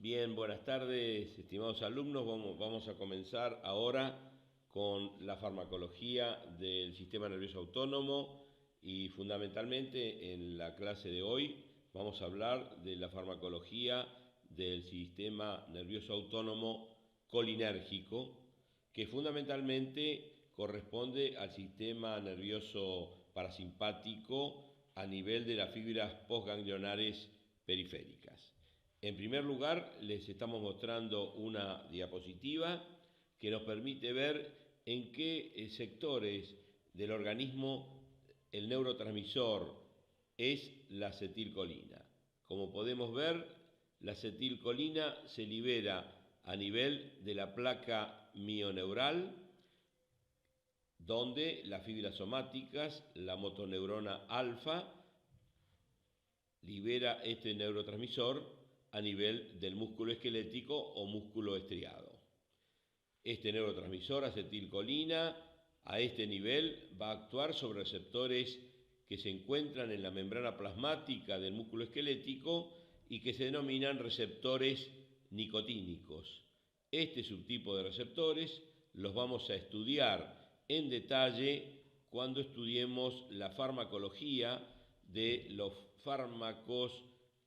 Bien, buenas tardes, estimados alumnos. Vamos a comenzar ahora con la farmacología del sistema nervioso autónomo y fundamentalmente en la clase de hoy vamos a hablar de la farmacología del sistema nervioso autónomo colinérgico, que fundamentalmente corresponde al sistema nervioso parasimpático a nivel de las fibras postganglionares periféricas. En primer lugar, les estamos mostrando una diapositiva que nos permite ver en qué sectores del organismo el neurotransmisor es la acetilcolina. Como podemos ver, la acetilcolina se libera a nivel de la placa mioneural, donde las fibras somáticas, la motoneurona alfa, libera este neurotransmisor a nivel del músculo esquelético o músculo estriado. Este neurotransmisor, acetilcolina, a este nivel va a actuar sobre receptores que se encuentran en la membrana plasmática del músculo esquelético y que se denominan receptores nicotínicos. Este subtipo de receptores los vamos a estudiar en detalle cuando estudiemos la farmacología de los fármacos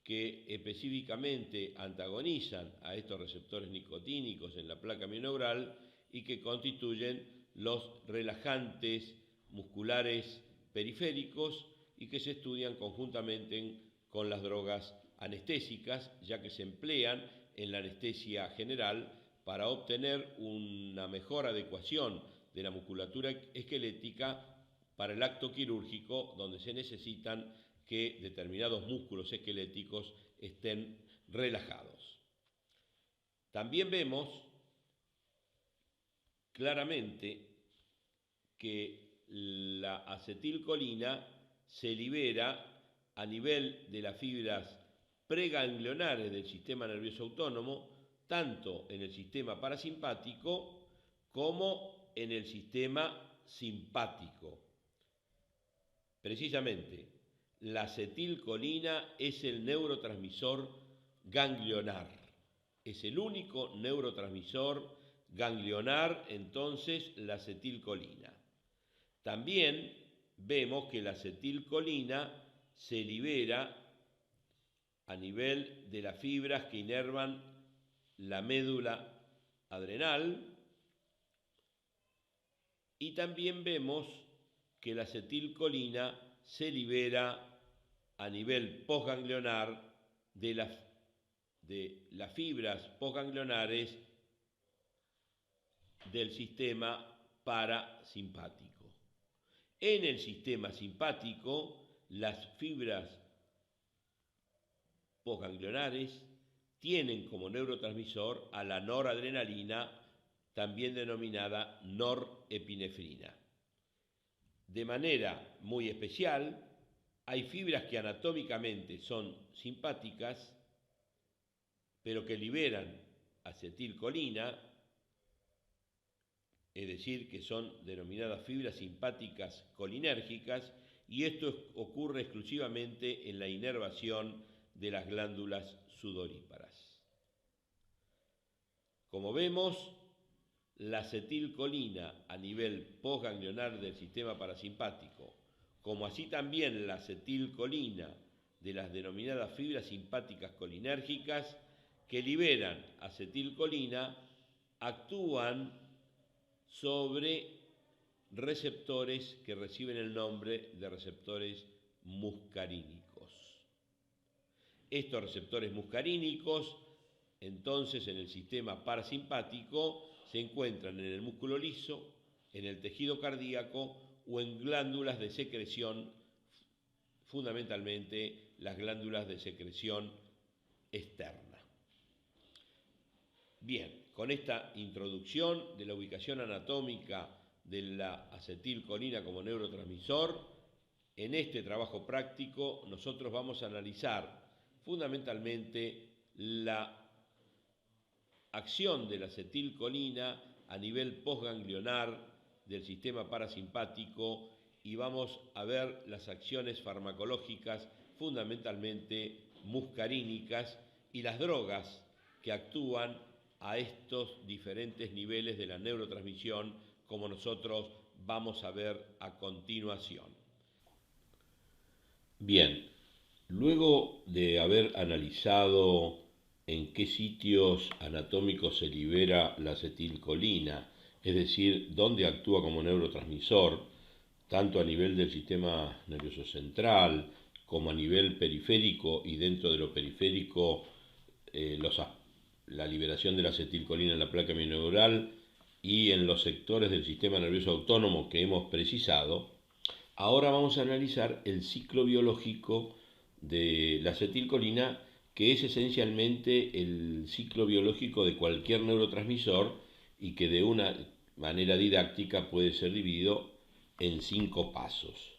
que específicamente antagonizan a estos receptores nicotínicos en la placa mioneural y que constituyen los relajantes musculares periféricos y que se estudian conjuntamente con las drogas anestésicas, ya que se emplean en la anestesia general para obtener una mejor adecuación de la musculatura esquelética para el acto quirúrgico, donde se necesitan que determinados músculos esqueléticos estén relajados. También vemos claramente que la acetilcolina se libera a nivel de las fibras preganglionares del sistema nervioso autónomo, tanto en el sistema parasimpático como en el sistema simpático. Precisamente, la acetilcolina es el neurotransmisor ganglionar. Es el único neurotransmisor ganglionar, entonces, la acetilcolina. También vemos que la acetilcolina se libera a nivel de las fibras que inervan la médula adrenal y también vemos que la acetilcolina se libera a nivel postganglionar de las fibras postganglionares del sistema parasimpático. En el sistema simpático, las fibras postganglionares tienen como neurotransmisor a la noradrenalina, también denominada norepinefrina. De manera muy especial, hay fibras que anatómicamente son simpáticas, pero que liberan acetilcolina, es decir, que son denominadas fibras simpáticas colinérgicas, y esto ocurre exclusivamente en la inervación de las glándulas sudoríparas. Como vemos, la acetilcolina a nivel postganglionar del sistema parasimpático, como así también la acetilcolina de las denominadas fibras simpáticas colinérgicas que liberan acetilcolina, actúan sobre receptores que reciben el nombre de receptores muscarínicos. Estos receptores muscarínicos, entonces, en el sistema parasimpático se encuentran en el músculo liso, en el tejido cardíaco o en glándulas de secreción, fundamentalmente las glándulas de secreción externa. Bien, con esta introducción de la ubicación anatómica de la acetilcolina como neurotransmisor, en este trabajo práctico nosotros vamos a analizar fundamentalmente la acción de la acetilcolina a nivel postganglionar del sistema parasimpático y vamos a ver las acciones farmacológicas fundamentalmente muscarínicas y las drogas que actúan a estos diferentes niveles de la neurotransmisión, como nosotros vamos a ver a continuación. Bien, luego de haber analizado en qué sitios anatómicos se libera la acetilcolina, es decir, dónde actúa como neurotransmisor, tanto a nivel del sistema nervioso central como a nivel periférico, y dentro de lo periférico la liberación de la acetilcolina en la placa mioneural y en los sectores del sistema nervioso autónomo que hemos precisado, ahora vamos a analizar el ciclo biológico de la acetilcolina, que es esencialmente el ciclo biológico de cualquier neurotransmisor y que de una manera didáctica puede ser dividido en 5 pasos.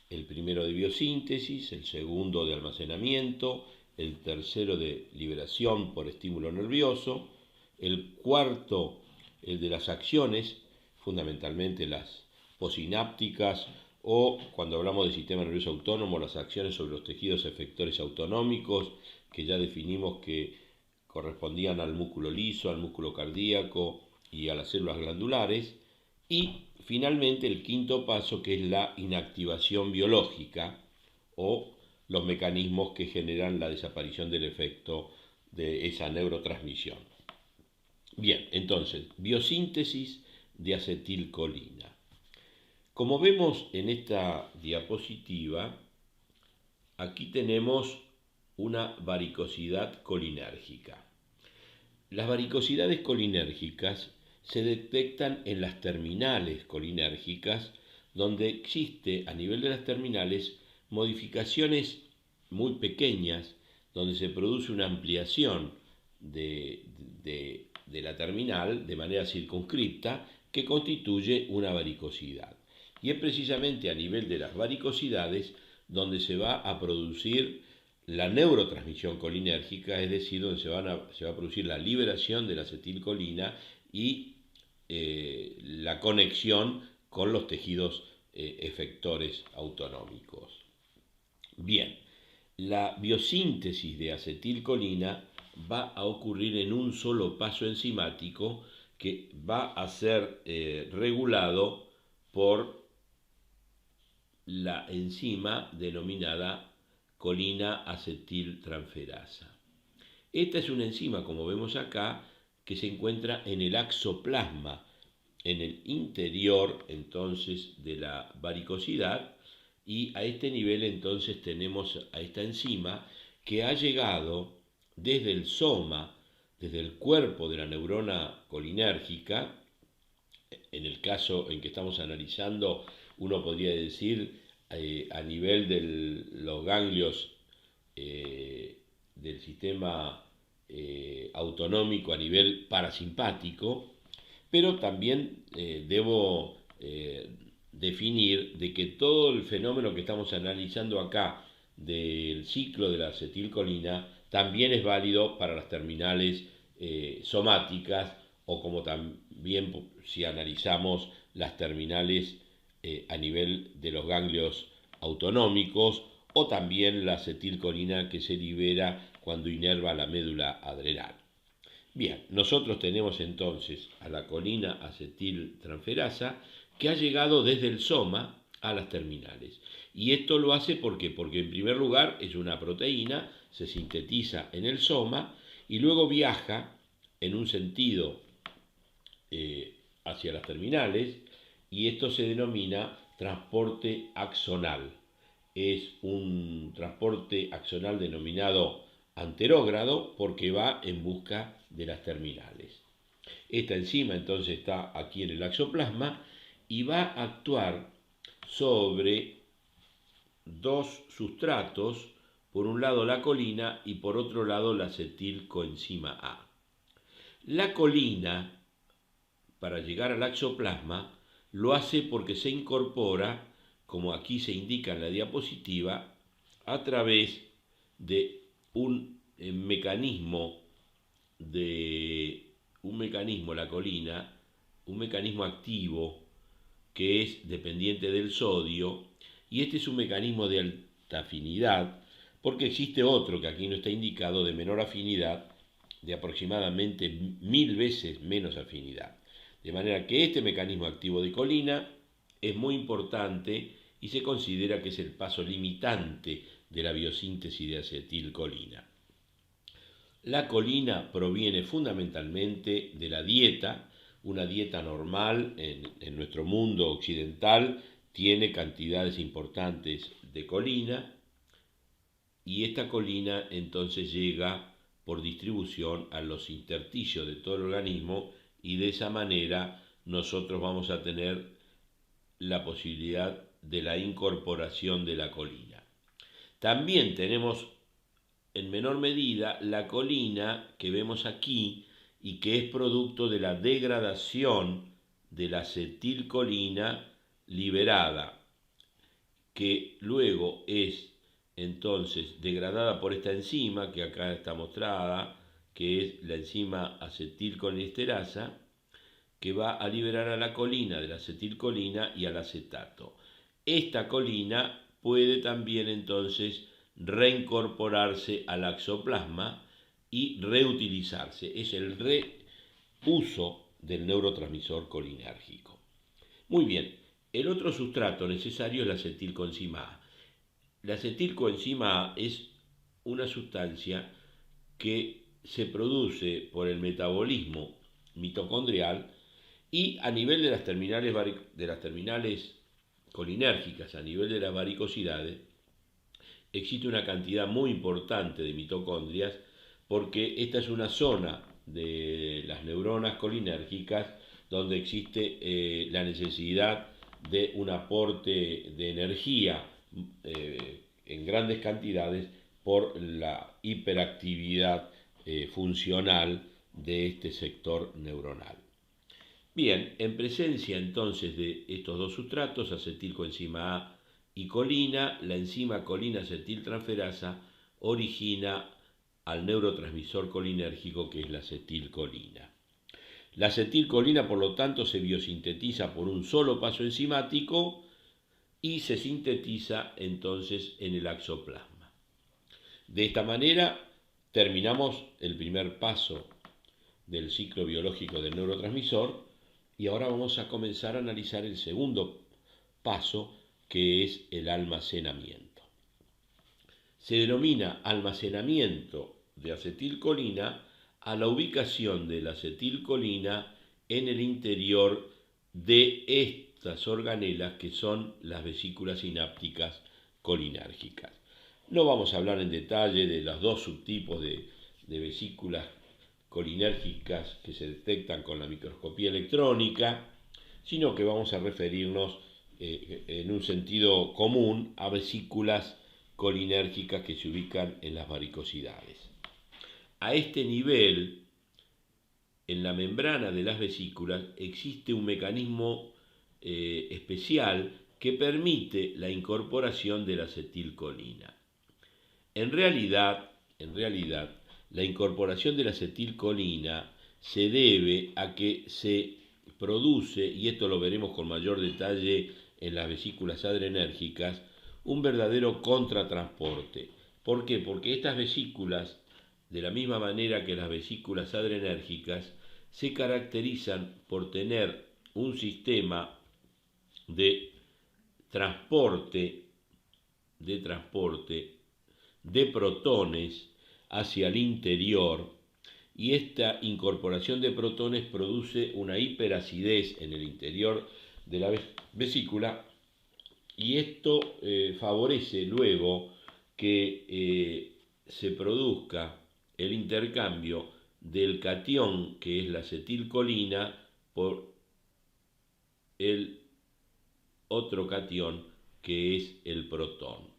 El primero de biosíntesis, el segundo de almacenamiento, el tercero de liberación por estímulo nervioso, el cuarto el de las acciones, fundamentalmente las posinápticas, o cuando hablamos del sistema nervioso autónomo, las acciones sobre los tejidos efectores autonómicos, que ya definimos que correspondían al músculo liso, al músculo cardíaco y a las células glandulares, y finalmente el quinto paso, que es la inactivación biológica o los mecanismos que generan la desaparición del efecto de esa neurotransmisión. Bien, entonces, biosíntesis de acetilcolina. Como vemos en esta diapositiva, aquí tenemos una varicosidad colinérgica. Las varicosidades colinérgicas se detectan en las terminales colinérgicas, donde existe a nivel de las terminales modificaciones muy pequeñas, donde se produce una ampliación de la terminal de manera circunscripta, que constituye una varicosidad. Y es precisamente a nivel de las varicosidades donde se va a producir la neurotransmisión colinérgica, es decir, donde se va a producir la liberación de la acetilcolina y la conexión con los tejidos efectores autonómicos. Bien, la biosíntesis de acetilcolina va a ocurrir en un solo paso enzimático que va a ser regulado por la enzima denominada colina acetiltransferasa. Esta es una enzima, como vemos acá, que se encuentra en el axoplasma, en el interior entonces de la varicosidad, y a este nivel entonces tenemos a esta enzima que ha llegado desde el soma, desde el cuerpo de la neurona colinérgica. En el caso en que estamos analizando, uno podría decir a nivel de los ganglios del sistema autonómico a nivel parasimpático, pero también debo definir de que todo el fenómeno que estamos analizando acá del ciclo de la acetilcolina también es válido para las terminales somáticas, o como también si analizamos las terminales a nivel de los ganglios autonómicos, o también la acetilcolina que se libera cuando inerva la médula adrenal. Bien, nosotros tenemos entonces a la colina acetiltransferasa que ha llegado desde el soma a las terminales. Y esto lo hace porque en primer lugar es una proteína, se sintetiza en el soma y luego viaja en un sentido hacia las terminales, y esto se denomina transporte axonal. Es un transporte axonal denominado anterógrado porque va en busca de las terminales. Esta enzima entonces está aquí en el axoplasma y va a actuar sobre dos sustratos, por un lado la colina y por otro lado la acetilcoenzima A. La colina, para llegar al axoplasma, lo hace porque se incorpora, como aquí se indica en la diapositiva, a través de un mecanismo, la colina, un mecanismo activo que es dependiente del sodio, y este es un mecanismo de alta afinidad, porque existe otro que aquí no está indicado de menor afinidad, de aproximadamente 1000 veces menos afinidad. De manera que este mecanismo activo de colina es muy importante y se considera que es el paso limitante de la biosíntesis de acetilcolina. La colina proviene fundamentalmente de la dieta. Una dieta normal en nuestro mundo occidental tiene cantidades importantes de colina y esta colina entonces llega por distribución a los intersticios de todo el organismo y de esa manera nosotros vamos a tener la posibilidad de la incorporación de la colina. También tenemos en menor medida la colina que vemos aquí y que es producto de la degradación de la acetilcolina liberada, que luego es entonces degradada por esta enzima que acá está mostrada, que es la enzima acetilcolinesterasa, que va a liberar a la colina de la acetilcolina y al acetato. Esta colina puede también entonces reincorporarse al axoplasma y reutilizarse. Es el reuso del neurotransmisor colinérgico. Muy bien, el otro sustrato necesario es la acetilcoenzima A. La acetilcoenzima A es una sustancia que se produce por el metabolismo mitocondrial y a nivel de las terminales colinérgicas, a nivel de las varicosidades, existe una cantidad muy importante de mitocondrias porque esta es una zona de las neuronas colinérgicas donde existe la necesidad de un aporte de energía en grandes cantidades por la hiperactividad funcional de este sector neuronal. Bien, en presencia entonces de estos dos sustratos, acetilcoenzima A y colina, la enzima colina-acetiltransferasa origina al neurotransmisor colinérgico que es la acetilcolina. La acetilcolina, por lo tanto, se biosintetiza por un solo paso enzimático y se sintetiza entonces en el axoplasma. De esta manera terminamos el primer paso del ciclo biológico del neurotransmisor y ahora vamos a comenzar a analizar el segundo paso, que es el almacenamiento. Se denomina almacenamiento de acetilcolina a la ubicación de la acetilcolina en el interior de estas organelas que son las vesículas sinápticas colinérgicas. No vamos a hablar en detalle de los dos subtipos de vesículas colinérgicas que se detectan con la microscopía electrónica, sino que vamos a referirnos en un sentido común a vesículas colinérgicas que se ubican en las varicosidades. A este nivel, en la membrana de las vesículas, existe un mecanismo especial que permite la incorporación de la acetilcolina. En realidad, la incorporación de la acetilcolina se debe a que se produce, y esto lo veremos con mayor detalle en las vesículas adrenérgicas, un verdadero contratransporte. ¿Por qué? Porque estas vesículas, de la misma manera que las vesículas adrenérgicas, se caracterizan por tener un sistema de transporte de protones hacia el interior, y esta incorporación de protones produce una hiperacidez en el interior de la vesícula, y esto favorece luego que se produzca el intercambio del catión, que es la acetilcolina, por el otro catión, que es el protón.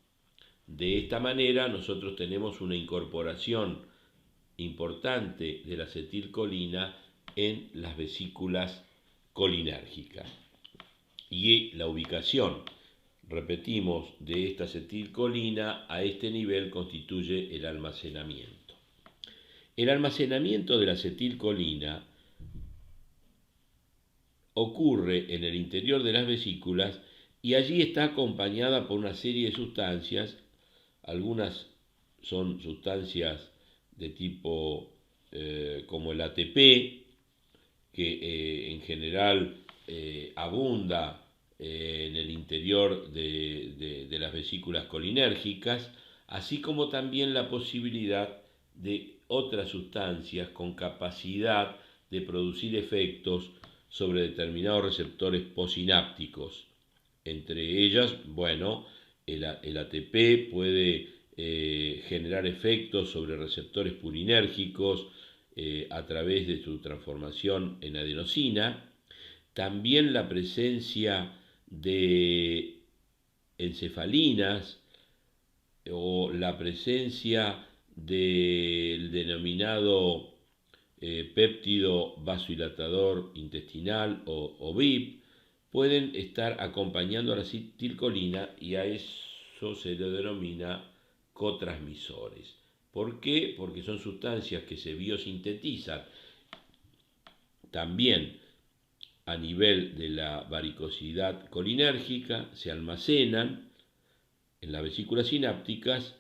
De esta manera nosotros tenemos una incorporación importante de la acetilcolina en las vesículas colinérgicas. Y la ubicación, repetimos, de esta acetilcolina a este nivel constituye el almacenamiento. El almacenamiento de la acetilcolina ocurre en el interior de las vesículas y allí está acompañada por una serie de sustancias. Algunas son sustancias de tipo como el ATP, que en general abunda en el interior de las vesículas colinérgicas, así como también la posibilidad de otras sustancias con capacidad de producir efectos sobre determinados receptores posinápticos. Entre ellas, bueno, el ATP puede generar efectos sobre receptores purinérgicos a través de su transformación en adenosina. También la presencia de encefalinas o la presencia del denominado péptido vasodilatador intestinal o VIP pueden estar acompañando a la acetilcolina, y a eso se le denomina cotransmisores. ¿Por qué? Porque son sustancias que se biosintetizan también a nivel de la varicosidad colinérgica, se almacenan en las vesículas sinápticas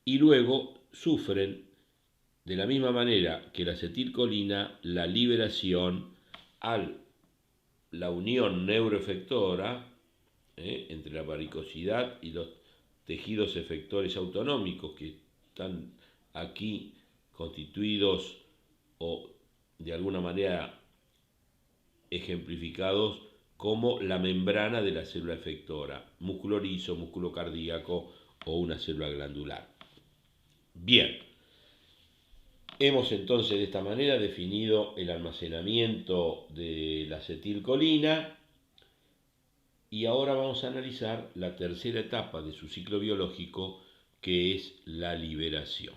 y luego sufren de la misma manera que la acetilcolina la liberación al la unión neuroefectora entre la varicosidad y los tejidos efectores autonómicos que están aquí constituidos o de alguna manera ejemplificados como la membrana de la célula efectora, músculo liso, músculo cardíaco o una célula glandular. Bien, hemos entonces de esta manera definido el almacenamiento de la acetilcolina y ahora vamos a analizar la tercera etapa de su ciclo biológico, que es la liberación.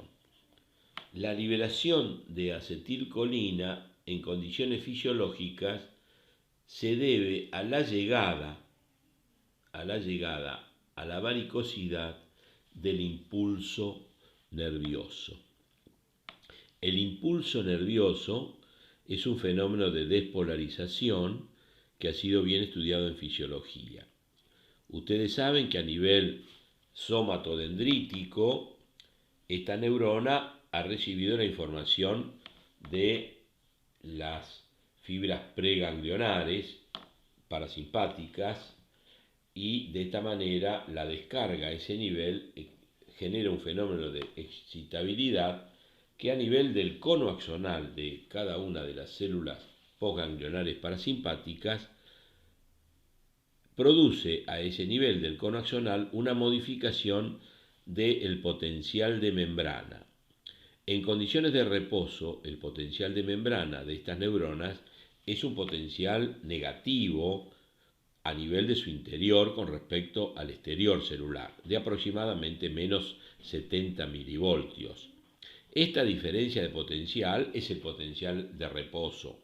La liberación de acetilcolina en condiciones fisiológicas se debe a la llegada a la varicosidad del impulso nervioso. El impulso nervioso es un fenómeno de despolarización que ha sido bien estudiado en fisiología. Ustedes saben que a nivel somatodendrítico, esta neurona ha recibido la información de las fibras preganglionares parasimpáticas y de esta manera la descarga a ese nivel genera un fenómeno de excitabilidad que a nivel del cono axonal de cada una de las células postganglionares parasimpáticas produce a ese nivel del cono axonal una modificación del potencial de membrana. En condiciones de reposo, el potencial de membrana de estas neuronas es un potencial negativo a nivel de su interior con respecto al exterior celular, de aproximadamente menos 70 milivoltios. Esta diferencia de potencial es el potencial de reposo,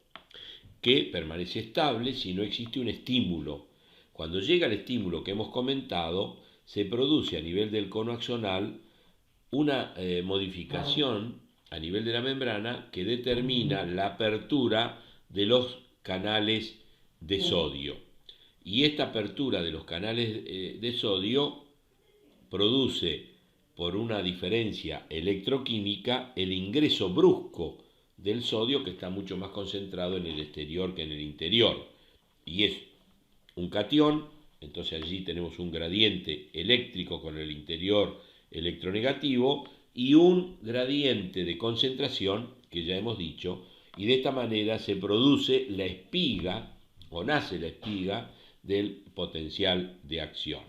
que permanece estable si no existe un estímulo. Cuando llega el estímulo que hemos comentado, se produce a nivel del cono axonal una modificación a nivel de la membrana que determina la apertura de los canales de sodio. Y esta apertura de los canales de sodio produce, por una diferencia electroquímica, el ingreso brusco del sodio, que está mucho más concentrado en el exterior que en el interior. Y es un catión, entonces allí tenemos un gradiente eléctrico con el interior electronegativo y un gradiente de concentración, que ya hemos dicho, y de esta manera se produce la espiga, o nace la espiga, del potencial de acción.